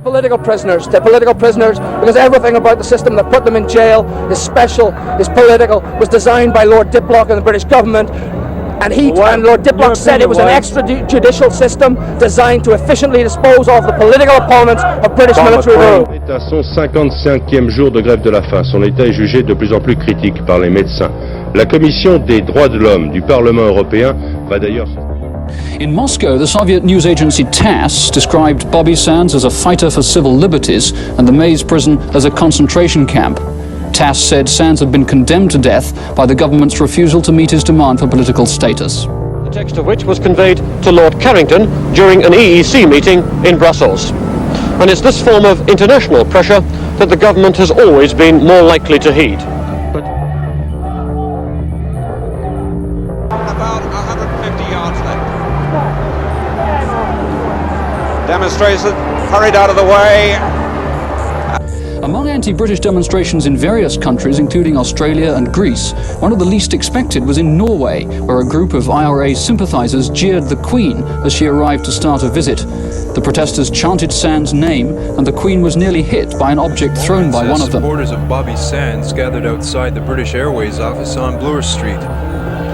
Political prisoners, they're political prisoners because everything about the system that put them in jail is special, is political, was designed by Lord Diplock and the British government. And Lord Diplock said it was an extrajudicial system designed to efficiently dispose of the political opponents of British military rule. C'est à son 55e jour de grève de la faim. Son état est jugé de plus en plus critique par les médecins. La Commission des droits de l'homme du Parlement européen va d'ailleurs... In Moscow, the Soviet news agency TASS described Bobby Sands as a fighter for civil liberties and the Maze prison as a concentration camp. TASS said Sands had been condemned to death by the government's refusal to meet his demand for political status. The text of which was conveyed to Lord Carrington during an EEC meeting in Brussels. And it's this form of international pressure that the government has always been more likely to heed. About 150 yards left. Demonstrators hurried out of the way. Among anti-British demonstrations in various countries, including Australia and Greece, one of the least expected was in Norway, where a group of IRA sympathisers jeered the Queen as she arrived to start a visit. The protesters chanted Sands' name, and the Queen was nearly hit by an object thrown by one of them. Supporters of Bobby Sands gathered outside the British Airways office on Bloor Street.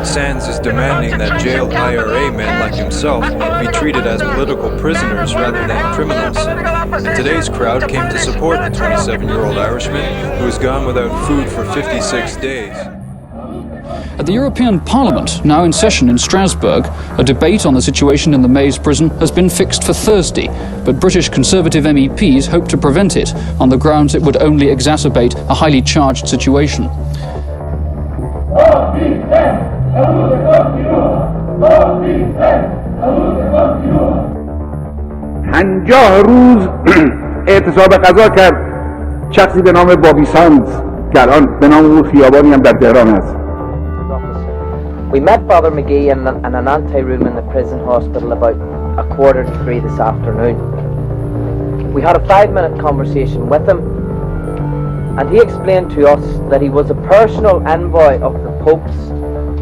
Sands is demanding that jailed IRA men like himself be treated as political prisoners rather than criminals. And today's crowd came to support the 27-year-old Irishman who has gone without food for 56 days. At the European Parliament, now in session in Strasbourg, a debate on the situation in the Maze prison has been fixed for Thursday, but British Conservative MEPs hope to prevent it on the grounds it would only exacerbate a highly charged situation. پنجاه روز اعتصاب غذا کرد شخصی به نام بابی ساندز که الان به نام اون خیابانی هم در تهران است. We met Father McGee in an ante-room in the prison hospital about 2:45 this afternoon. We had a 5-minute conversation with him, and he explained to us that he was a personal envoy of the Pope's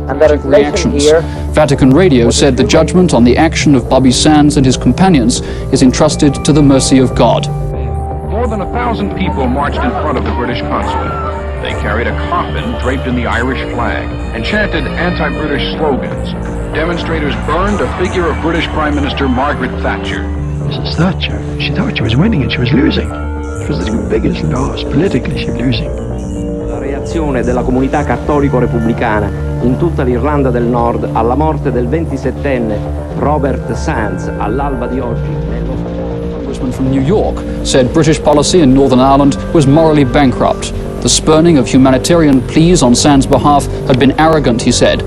and that his mission here... Vatican Radio said the judgment on the action of Bobby Sands and his companions is entrusted to the mercy of God. More than 1,000 people marched in front of the British consulate. They carried a coffin draped in the Irish flag and chanted anti-British slogans. Demonstrators burned a figure of British Prime Minister Margaret Thatcher. Mrs. Thatcher, she thought she was winning and she was losing. It was the biggest loss. Politically, she was losing. La reazione della comunità cattolico-repubblicana in tutta l'Irlanda del Nord alla morte del 27enne Robert Sands all'alba di oggi. A congressman from New York said British policy in Northern Ireland was morally bankrupt. The spurning of humanitarian pleas on Sands' behalf had been arrogant, he said.